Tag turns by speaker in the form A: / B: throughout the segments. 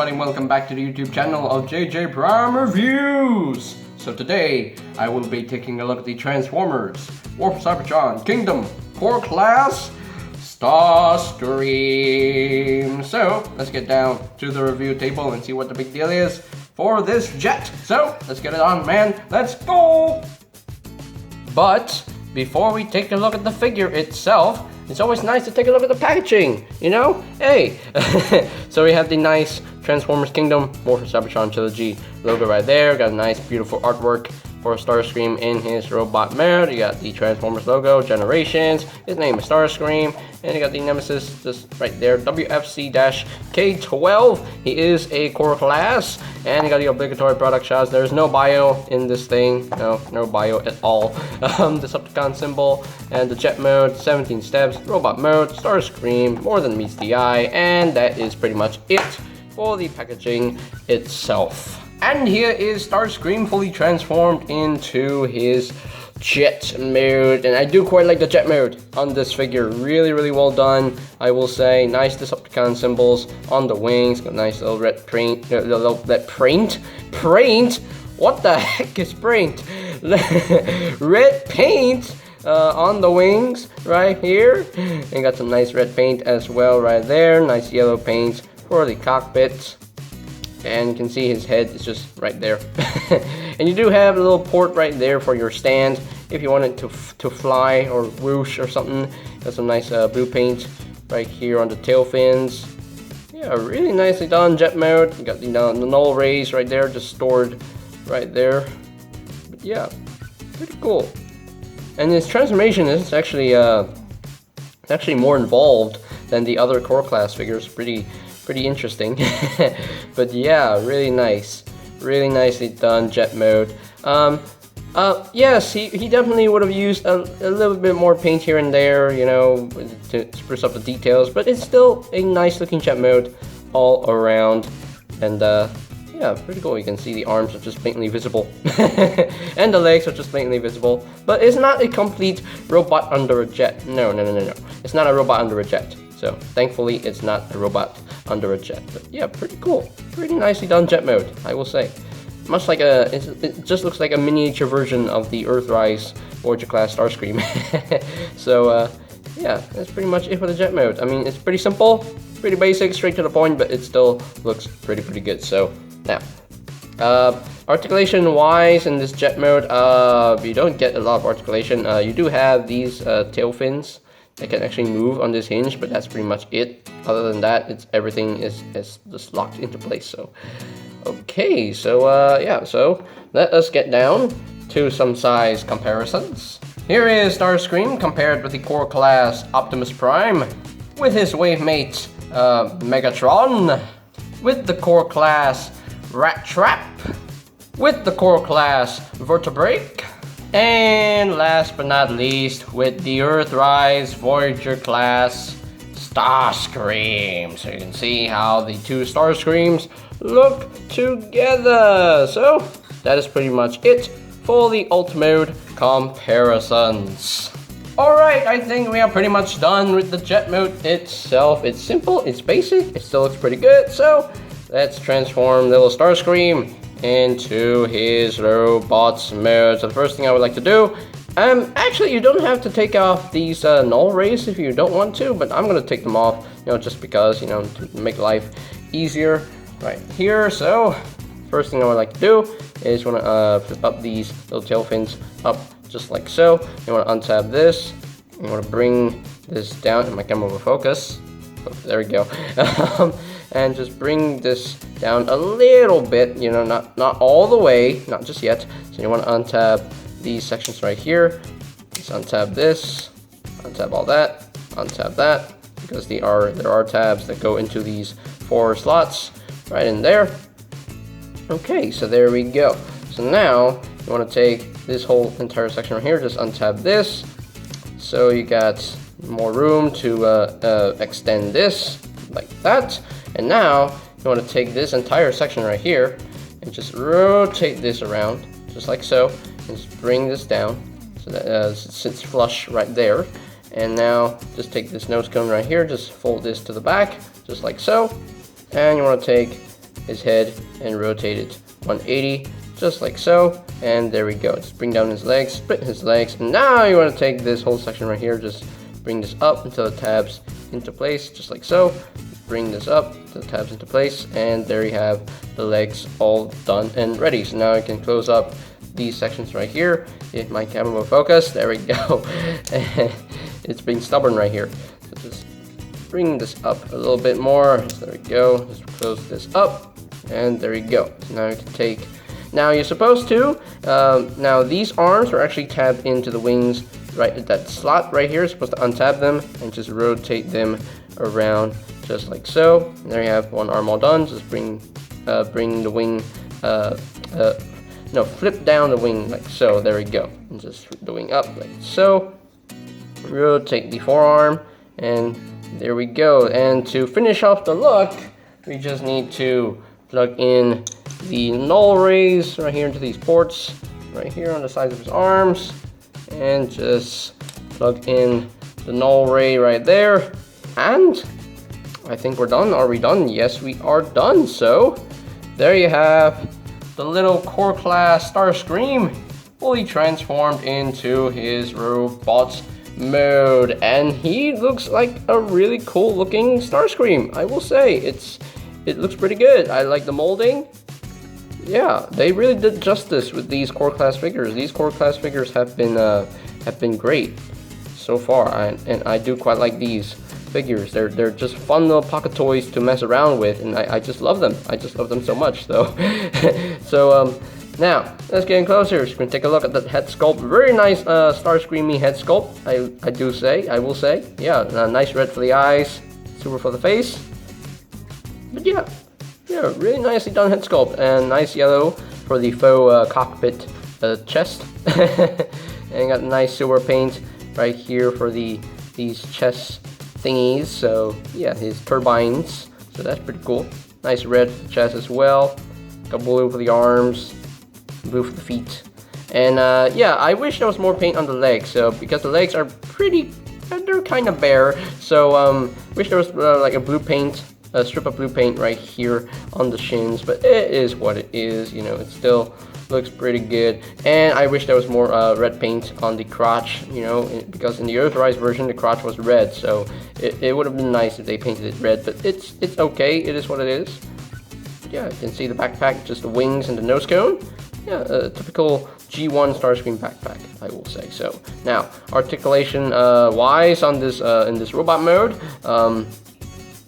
A: everybody, welcome back to the YouTube channel of JJ Prime Reviews. So today, I will be taking a look at the Transformers War for Cybertron Kingdom Core Class Starscream. So, let's get down to the review table and see what the big deal is for this jet. So, let's get it on, man. Let's go! But, before we take a look at the figure itself, it's always nice to take a look at the packaging, you know? Hey! So we have the nice Transformers Kingdom War for Cybertron Trilogy logo right there. Got a nice, beautiful artwork for Starscream in his robot mode. You got the Transformers logo, Generations. His name is Starscream. And you got the Nemesis just right there, WFC-K12. He is a core class. And you got the obligatory product shots. There's no bio in this thing. No bio at all. Decepticon symbol and the jet mode, 17 steps, robot mode, Starscream, more than meets the eye. And that is pretty much it for the packaging itself. And here is Starscream fully transformed into his jet mode. And I do quite like the jet mode on this figure. Really well done, I will say. Nice Decepticon symbols on the wings. Got nice little red paint. Paint? What the heck is paint? Red paint on the wings right here. And got some nice red paint as well right there. Nice yellow paint for the cockpit. And you can see his head is just right there. And you do have a little port right there for your stand if you want it to fly or whoosh or something. Got some nice blue paint right here on the tail fins. Yeah, really nicely done jet mode. You got the null rays right there, just stored right there. But yeah, pretty cool. And this transformation is actually more involved than the other core class figures. Pretty interesting. But yeah, really nice, really nicely done jet mode. Yes, he definitely would have used a little bit more paint here and there, you know, to spruce up the details, but it's still a nice looking jet mode all around. And yeah, pretty cool. You can see the arms are just blatantly visible and the legs are just blatantly visible, but it's not a complete robot under a jet. No, it's not a robot under a jet. So thankfully it's not a robot under a jet. But yeah, pretty cool, pretty nicely done jet mode, I will say. Much like it just looks like a miniature version of the Earthrise Voyager class Starscream. So yeah, that's pretty much it for the jet mode. I mean, it's pretty simple, pretty basic, straight to the point, but it still looks pretty good. So now, articulation wise in this jet mode, you don't get a lot of articulation. You do have these tail fins that can actually move on this hinge, but that's pretty much it. Other than that, everything is just locked into place. So okay, so yeah, so let us get down to some size comparisons. Here is Starscream compared with the core class Optimus Prime, with his wave mate Megatron, with the core class Rat Trap, with the core class Vertebrake, and last but not least, with the Earthrise Voyager class Starscream. So you can see how the two Starscreams look together. So that is pretty much it for the alt mode comparisons. Alright, I think we are pretty much done with the jet mode itself. It's simple, it's basic, it still looks pretty good. So let's transform little Starscream into his robots mode. So the first thing I would like to do, actually you don't have to take off these null rays if you don't want to, but I'm gonna take them off, you know, just because, you know, to make life easier right here. So first thing I would like to do is want to flip up these little tail fins up just like so. You want to untap this. You want to bring this down, and my camera will focus. Oh, there we go. And just bring this down a little bit, you know, not all the way, not just yet. So you want to untap these sections right here. Just untap this, untap all that, untap that, because there are tabs that go into these 4 slots right in there. Okay, so there we go. So now you want to take this whole entire section right here, just untap this. So you got more room to extend this like that. And now you want to take this entire section right here and just rotate this around just like so, and just bring this down so that it sits flush right there. And now just take this nose cone right here, just fold this to the back just like so, and you want to take his head and rotate it 180, just like so. And there we go. Just bring down his legs, split his legs. And now you want to take this whole section right here, just bring this up until it tabs into place, just like so. Bring this up until it tabs into place, and there you have the legs all done and ready. So now I can close up these sections right here. If my camera will focus, there we go. It's being stubborn right here. So just bring this up a little bit more. So there we go. Just close this up, and there you go. So now you can take. Now you're supposed to. Now these arms are actually tabbed into the wings right at that slot right here. You're supposed to untab them and just rotate them around, just like so. And there you have one arm all done. Just bring the wing. No, flip down the wing like so. There we go. And just flip the wing up like so. Rotate the forearm, and there we go. And to finish off the look, we just need to plug in the null rays right here into these ports right here on the sides of his arms, and just plug in the null ray right there. And I think we're done. Are we done? Yes, we are done. So there you have the little core class Starscream fully transformed into his robot mode, and he looks like a really cool looking Starscream. I will say it looks pretty good. I like the molding. Yeah, they really did justice with these core class figures. These core class figures have been great so far, and I do quite like these figures. They're just fun little pocket toys to mess around with, and I just love them. I just love them so much. So, now let's get in closer. So we can take a look at that head sculpt. Very nice Starscreamy head sculpt. I will say, yeah, nice red for the eyes, silver for the face. But yeah, really nicely done head sculpt, and nice yellow for the faux cockpit chest. And got nice silver paint right here for these chest thingies. So yeah, his turbines. So that's pretty cool. Nice red for the chest as well. Got blue for the arms, blue for the feet. And yeah, I wish there was more paint on the legs. So because the legs are they're kind of bare. So wish there was like a strip of blue paint right here on the shins. But it is what it is. You know, it still looks pretty good. And I wish there was more red paint on the crotch, you know, because in the Earthrise version the crotch was red, so it would have been nice if they painted it red, but it's okay. It is what it is. Yeah, you can see the backpack, just the wings and the nose cone. Yeah, a typical G1 Starscream backpack, I will say. So now articulation wise on this in this robot mode,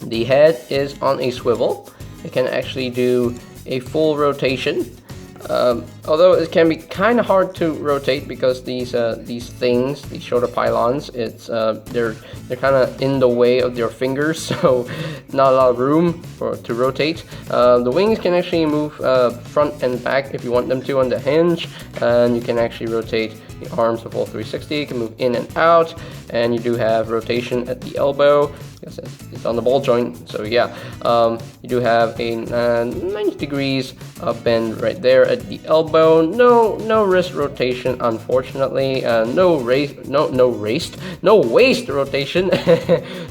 A: the head is on a swivel. It can actually do a full rotation. Although it can be kind of hard to rotate because these things, these shoulder pylons, they're kind of in the way of your fingers, so not a lot of room to rotate. The wings can actually move front and back if you want them to on the hinge, and you can actually rotate the arms of all 360. You can move in and out, and you do have rotation at the elbow. Yes, it's on the ball joint, so yeah, you do have a 90 degrees bend right there at the elbow. No wrist rotation, unfortunately. No waist rotation.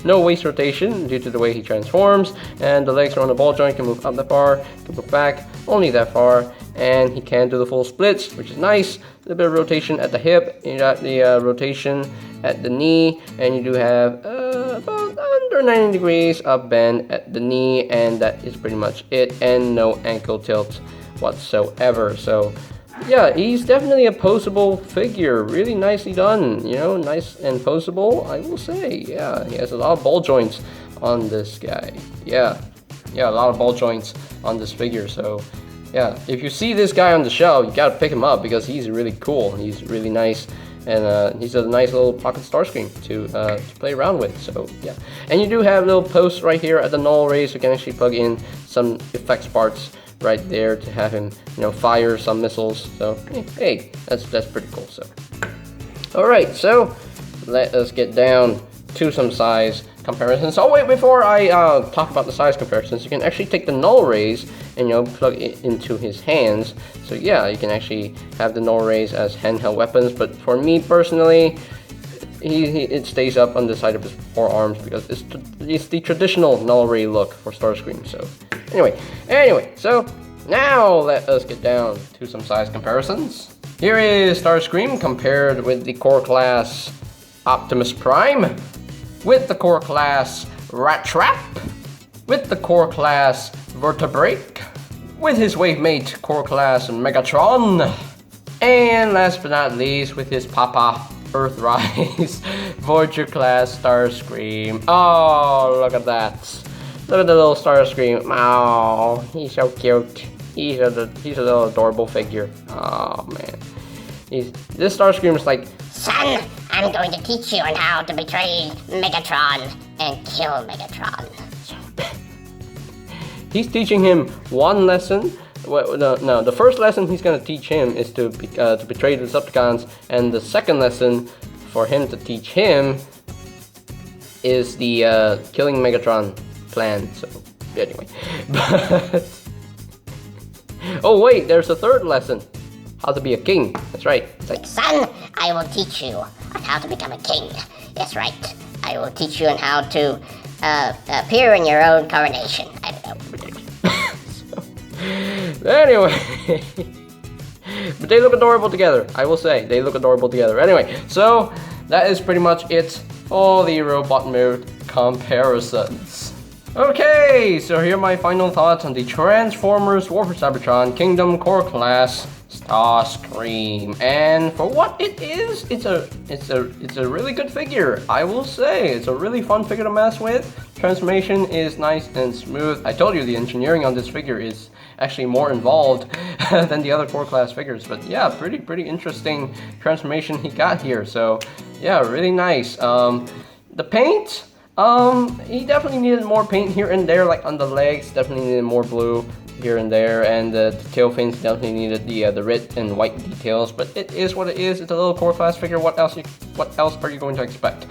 A: No waist rotation due to the way he transforms. And the legs are on the ball joint. Can move up that far, can move back only that far, and he can do the full splits, which is nice. A little bit of rotation at the hip. You got the rotation at the knee, and you do have about under 90 degrees up bend at the knee, and that is pretty much it, and no ankle tilt whatsoever. So yeah, he's definitely a poseable figure. Really nicely done, you know, nice and poseable, I will say. Yeah, he has a lot of ball joints on this guy. Yeah, a lot of ball joints on this figure. So yeah, if you see this guy on the shelf, you gotta pick him up because he's really cool. He's really nice, and he's a nice little pocket Starscream to play around with. So yeah, and you do have little posts right here at the null rays, so you can actually plug in some effects parts right there to have him, you know, fire some missiles. So hey, that's pretty cool. So all right, so let us get down to some size comparisons. Oh wait, before I talk about the size comparisons, you can actually take the null rays and, you know, plug it into his hands. So yeah, you can actually have the null rays as handheld weapons, but for me personally, it stays up on the side of his forearms because it's the traditional null ray look for Starscream. So Anyway, so now let us get down to some size comparisons. Here is Starscream compared with the core class Optimus Prime, with the core class Rat Trap, with the core class Vertebrake, with his wave mate core class Megatron, and last but not least with his papa Earthrise Voyager class Starscream. Oh, look at that. Look at the little Starscream. Oh, he's so cute. He's a little adorable figure. Oh man. This Starscream is like,
B: son, I'm going to teach you on how to betray Megatron and kill Megatron.
A: He's teaching him one lesson. No, the first lesson he's going to teach him is to betray the Decepticons, and the second lesson for him to teach him is the killing Megatron plan. So anyway, but oh wait, there's a third lesson: how to be a king. That's right. It's like,
B: son, I will teach you on how to become a king. That's right. I will teach you on how to appear in your own coronation. I don't know.
A: Anyway, but they look adorable together. I will say they look adorable together. Anyway, so that is pretty much it for the robot mode comparisons. Okay, so here are my final thoughts on the Transformers War for Cybertron Kingdom Core Class Starscream. And for what it is, it's a really good figure. I will say it's a really fun figure to mess with. Transformation is nice and smooth. I told you the engineering on this figure is actually more involved than the other core class figures, but yeah, pretty interesting transformation he got here. So yeah, really nice. The paint, he definitely needed more paint here and there, like on the legs, definitely needed more blue here and there, and the tail fins definitely needed the red and white details, but it is what it is. It's a little core class figure. What else are you going to expect?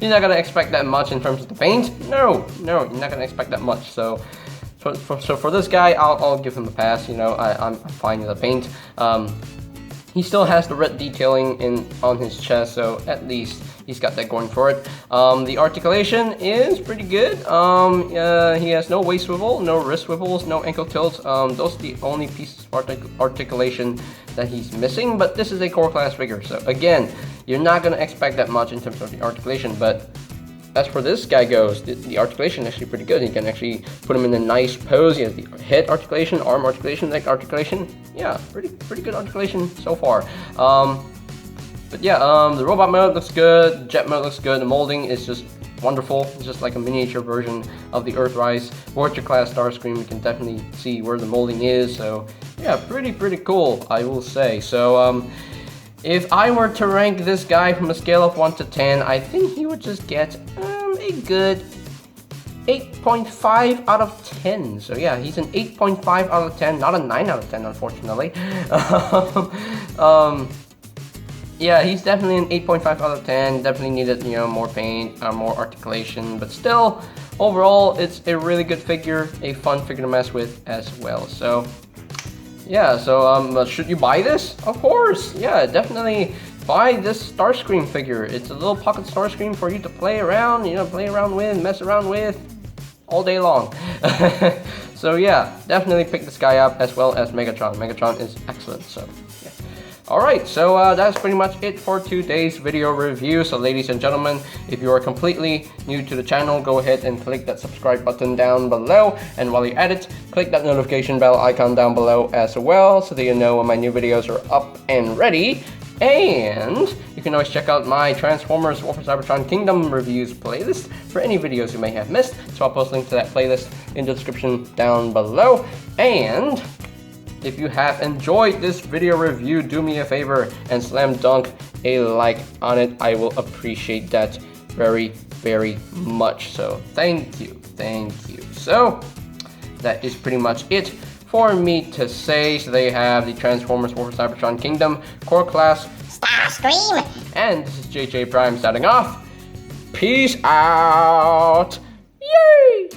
A: You're not gonna expect that much in terms of the paint. No, you're not gonna expect that much. So for this guy, I'll give him a pass. You know, I'm fine with the paint. He still has the red detailing on his chest, so at least he's got that going for it. The articulation is pretty good. He has no waist swivel, no wrist swivels, no ankle tilts. Those are the only pieces of articulation that he's missing, but this is a core class figure, so again, you're not gonna expect that much in terms of the articulation, but as for this guy goes, the articulation is actually pretty good. You can actually put him in a nice pose. He has the head articulation, arm articulation, leg articulation. Yeah, pretty good articulation so far. But yeah, the robot mode looks good, jet mode looks good, the molding is just wonderful. It's just like a miniature version of the Earthrise Voyager class Starscream. You can definitely see where the molding is. So yeah, pretty cool, I will say. So if I were to rank this guy from a scale of 1 to 10, I think he would just get a good 8.5 out of 10. So yeah, he's an 8.5 out of 10, not a 9 out of 10, unfortunately. Yeah, he's definitely an 8.5 out of 10. Definitely needed, you know, more paint, more articulation, but still, overall, it's a really good figure, a fun figure to mess with as well. So yeah, so should you buy this? Of course, yeah, definitely buy this Starscream figure. It's a little pocket Starscream for you to play around, you know, play around with, mess around with, all day long. So yeah, definitely pick this guy up, as well as Megatron. Megatron is excellent, so yeah. Alright, so that's pretty much it for today's video review. So ladies and gentlemen, if you are completely new to the channel, go ahead and click that subscribe button down below. And while you're at it, click that notification bell icon down below as well, so that you know when my new videos are up and ready. And you can always check out my Transformers War for Cybertron Kingdom reviews playlist for any videos you may have missed. So I'll post a link to that playlist in the description down below. And if you have enjoyed this video review, do me a favor and slam dunk a like on it. I will appreciate that very much. So thank you. So that is pretty much it for me to say. So they have the Transformers War for Cybertron Kingdom Core Class
B: Starscream,
A: and this is JJ Prime signing off. Peace out. Yay!